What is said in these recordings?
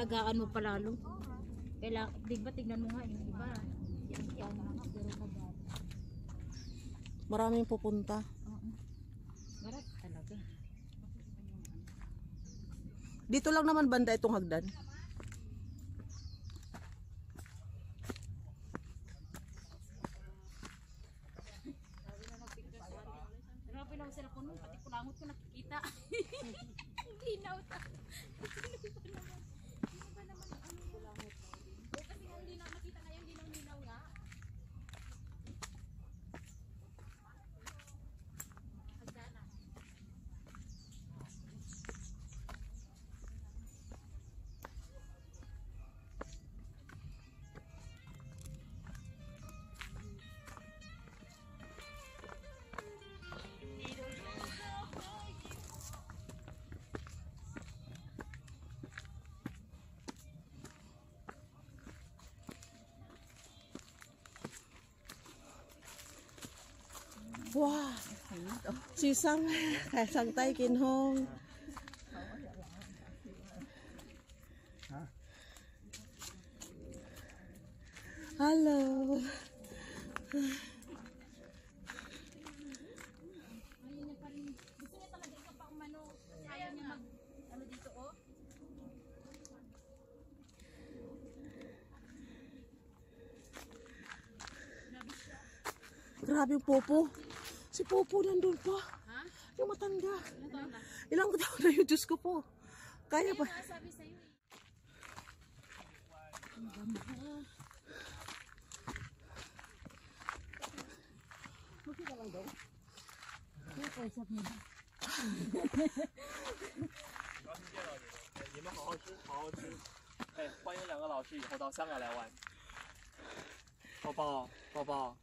alagaan mo palalo. Kailangan, digba tignan mo nga yung iba. Yan pero kagat. Maraming pupunta. Marat talaga. Dito lang naman banda itong hagdan. Grabe naman sila po nun, pati kulangot ko nakikita. Linaw ta. Sino ba naman ano kulangot? O kasi nga hindi na nakita na yung linaw nga. Hagdana. Wow, sisang sang tay kinhong. Hello. Ayun niya pa rin. Gusto niya talaga ikaw pa umano. Kasi ayaw niya mag ano dito oh. Grabe yung Popo. Si Popo nandun pa. Ha? Yung matanda. Ano taon na? Ilang taon na yung Diyos ko po. Kaya pa. Kaya sabi sa'yo eh. Okay ka lang daw? Okay, kausap mo ba? 你们好好吃，好好吃。哎，欢迎两个老师以后到香港来玩。抱抱，抱抱，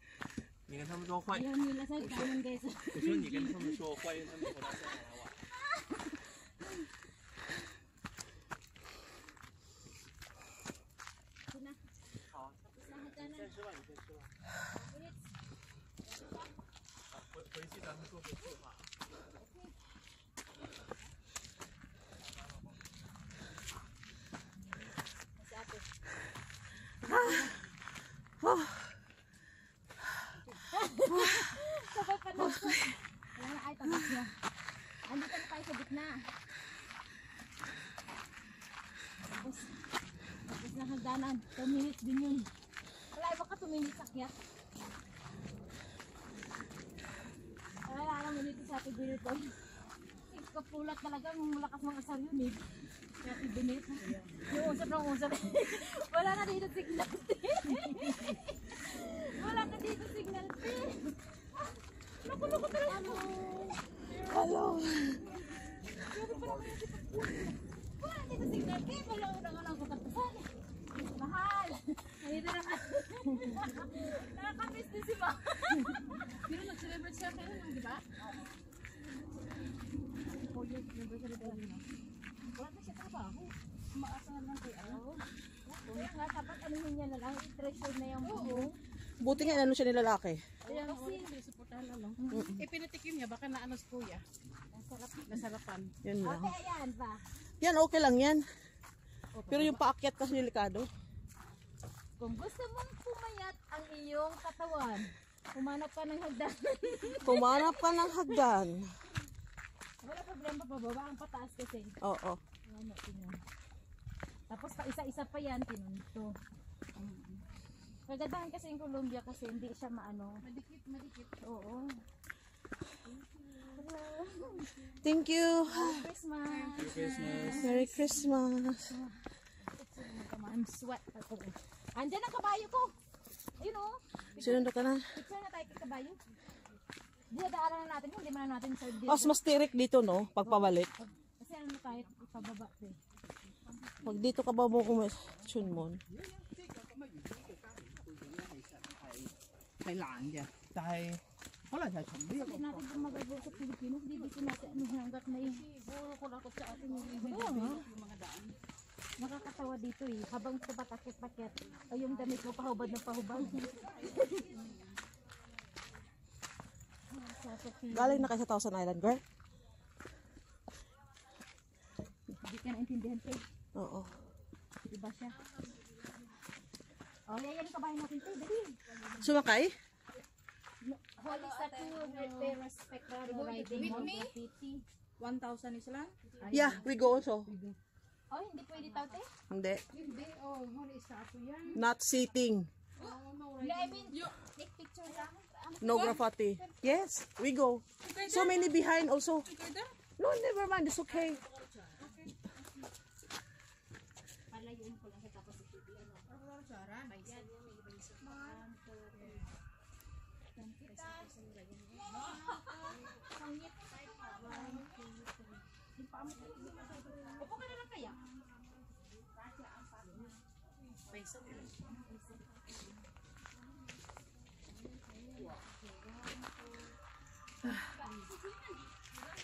你跟他们说欢迎。 Ayaw nila sa ganun guys. 我说你跟他们说欢迎他们以后到香港来玩。好，你先吃吧，你先吃吧。回去咱们做个计划。 Oh, Sabay pa lang po. Wala na ay tabak niya. Andito na tayo sa gitna. Tapos na hagdanan. 2 minutes din yun. Wala iba ka 2 minutes akyat. Wala na minutes sa ating binito. Kapulat talaga ng malakas mga asar yun eh. Kaya ibinit. Yung usap ng usap. Wala na dito signal. Wala na dito signal. Naku talaga. hello. Wala dito signal. Wala na lang katapusan. Mahal. Nandito na ka. Nakakamiss din si Ma. Pero nag-celebrate siya kayo lang, di ba? 4 years anniversary daw niya. Wala na siya trabaho. Umaasa na lang kay ano. Kaya nga dapat anuhin niya na lang. I-treasure na yung buong. Buti nga ano siya nilalaki. Ayan, kasi suportahan na lang. Ipinatikim niya, baka naanos po ya. Nasarapan. Yan lang. Okay, ayan ba? Yan, okay lang yan. Pero yung paakyat kasi delikado. Kung gusto mong pumayat ang iyong katawan, humanap ka ng hagdan. Pumanap ka ng hagdan. Wala problema, pababa ang pataas kasi. Oo. Ano, tingnan. Tapos pa isa-isa pa yan, tinunto. Kagandahan kasi yung Colombia kasi hindi siya maano. Madikit. Oo. Thank you. Christmas. Merry Christmas. I'm sweat. Andyan ang kabayo ko. Ayun o. Sinundo ka na. Picture na tayo kay kabayo. Dinadaanan na natin. Hindi man natin sa Mas tirik dito, no? Pagpabalik. Kasi ano na tayo ipababa. Pag dito ka ba mo Chunmon? 係難嘅，但係可能係從呢一 Hindi natin kung magagawa sa Pilipino. Hindi dito natin ano hanggat na yung kulakot sa atin yung mga daan. Nakakatawa dito eh. Habang tumatakit-takit. Ay yung damit mo pahubad ng pahubad. Galing na kayo sa Thousand Island, girl? Hindi ka naintindihan ko. Oo. Diba siya? Oh, yayan kabahin natin ito. Dali. Sumakay? Holy statue, pay respect no riding with no me? graffiti. 1,000 is lang? Yeah, we go also. Oh, hindi pwede tao te? Hindi. Hindi. Oh, holy statue yan. Not sitting. Oh, no, Hindi, I mean, take picture lang. No graffiti. Yes, we go. So many behind also. No, never mind. It's okay. Palayuin ko lang kita tapos ito. Upo ka na lang kaya?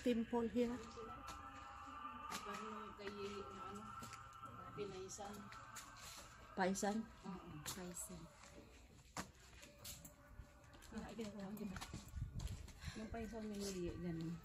Temple here. Paisan. Yung paisan may ganun.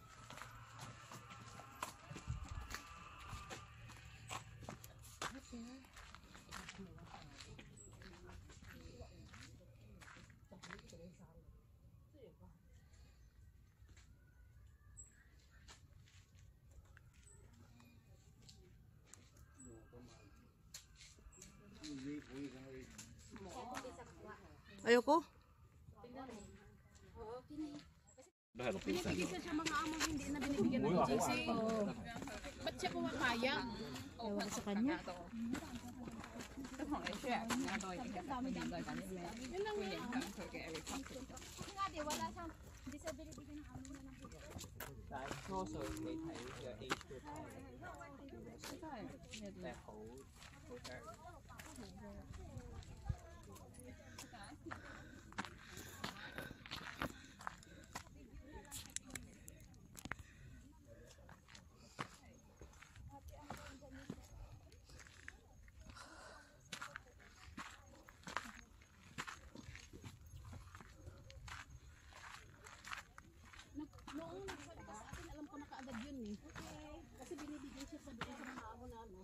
Ayoko. Pinipigil siya mga among hindi na binibigyan ng GC. Ba't siya kumakaya? Ewan ko sa kanya. Nga di, wala siyang disability ka ng amin na lang. 但係多數你睇嘅 age group 係好長。Noong nagsabi ka sa akin, alam ko na kaagad yun eh. Kasi binibigyan siya sa doon sa mga amo na ano.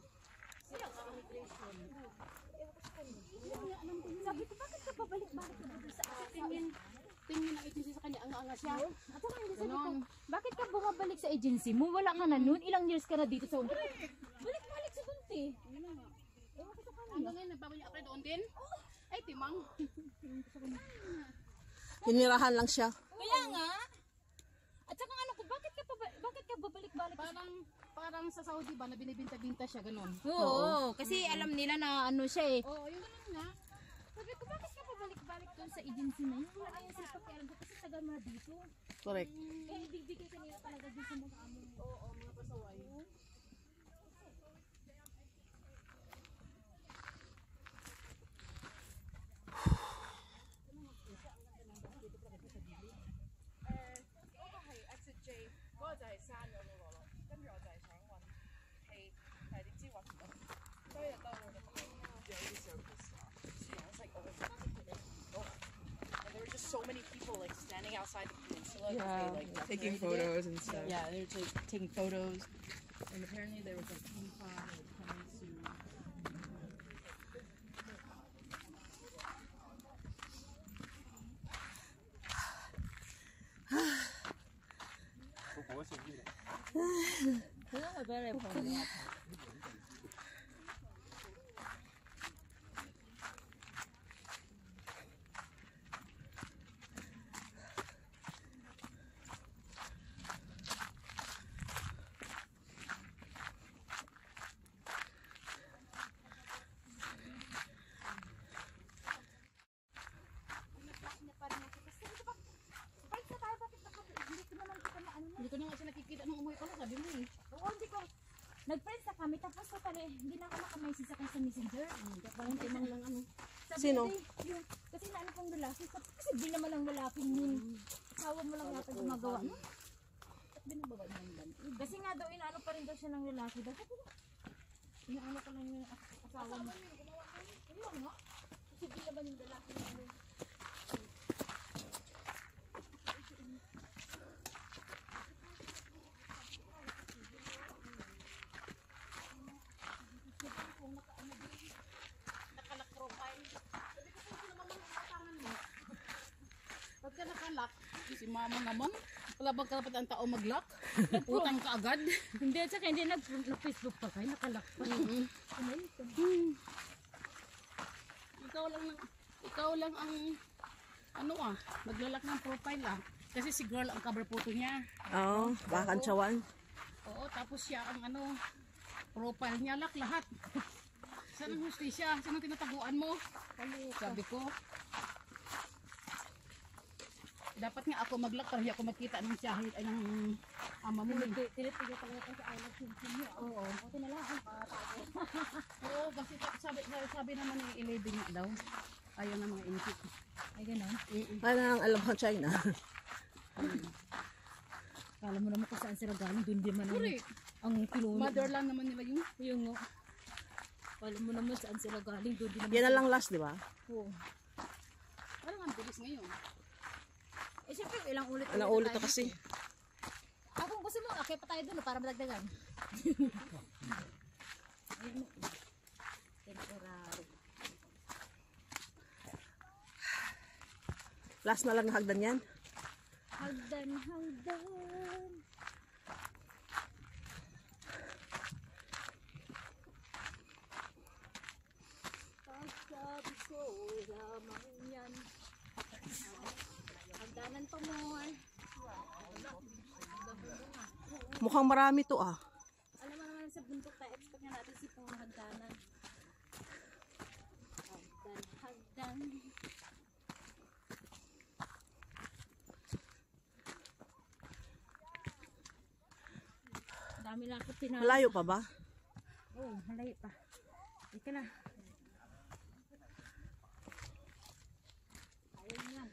Sila ang immigration. Sabi ko, bakit ka pabalik-balik ka dito sa akin? Tingin ng agency sa kanya, ang-anga siya. At saka hindi sabi ko, bakit ka bumabalik sa agency mo? Wala ka na nun. Ilang years ka na dito sa balik-balik sa bunti. Hanggang ngayon, nagbago niya apply doon din? Ay, timang. Hinirahan lang siya. Kaya nga. At saka ano ko, bakit ka babalik-balik? Parang sa Saudi ba, na binibinta-binta siya, ganun. Oo, kasi alam nila na ano siya eh. Oo, yung ganun nga. Sabi ko, bakit ka pabalik-balik doon sa agency na yun? Wala yan sila pakialam ko kasi tagal mo na dito. Correct. Kaya ibibigay ka nila talaga dito sa mga amo. Oo, mga pasaway. There were just so many people like standing outside the peninsula, Yeah. like Taking photos and stuff. Yeah, they're like taking photos, and apparently there was a ping pong coming to. Hindi ko na nga siya nakikita nung umuwi ko na, sabi mo eh. Oo, hindi ko. Nag-friends na kami, tapos ko pala, hindi na ako makamessage sa kanya sa messenger. Parang timang lang ano. Sabi Sino? ko, yung, kasi naano pong lalaki, kasi di naman ang lalaking yun. Asawa mo lang yata gumagawa, no? At binababa niya lang. Kasi nga daw, inaano pa rin daw siya ng lalaki. Daw, sabi ko, inaano pa lang yung asawa mo. Ayun nga. Kasi di naman yung lalaki na ano. mama naman. Wala bang karapat ang tao mag-lock? Utang ka agad. Hindi, at saka hindi nag-Facebook pa kayo, nakalak pa. Ikaw lang ang maglalak ng profile Kasi si girl ang cover photo niya. Oo, baka kantsawan. Oo, tapos siya ang profile niya lahat. Saan ang hustisya? Saan ang tinataguan mo? Sabi ko. Dapat nga ako mag-lock para ako makita ng siyahid ay ng ama mo. Tinitigil talaga kasi I love you. Oo. Buti na lang ang patago. Oo, kasi sabi naman ni 11 nga daw. Ayaw ng mga insit. Ay, gano'n. Ano ang alam ko China? Kala mo naman kung saan sila galing, doon di man Correct. ang pinuno. Motherland naman nila yun. Yung, kala mo naman saan sila galing, doon di naman. Yan na lang last, di ba? Oo. Parang ang bilis ngayon. Eh, siyempre, ilang ulit. Anong ulit na kasi? Kung gusto mo, akay pa tayo doon para madagdagan. Temporary. Last na lang na hagdan yan. Hagdan, hagdan. Pagsabi ko lamang yan. Hagdanan pa mo. Mukhang marami to ah. Alam mo naman sa bundok tayo, expect nga natin si pong hagdanan. Hagdan, hagdan. Dami lang ako tinawag. Malayo pa ba? Oo, malayo pa. Ika na. Ayun yan.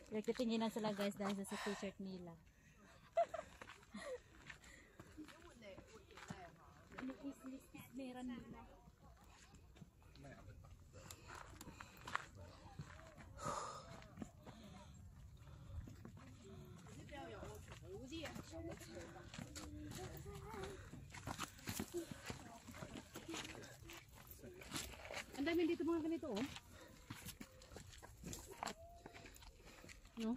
Nagtitinginan sila guys dahil sa t-shirt nila. Meron nila. Ang dami dito mga ganito No?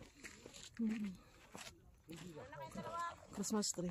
Christmas tree.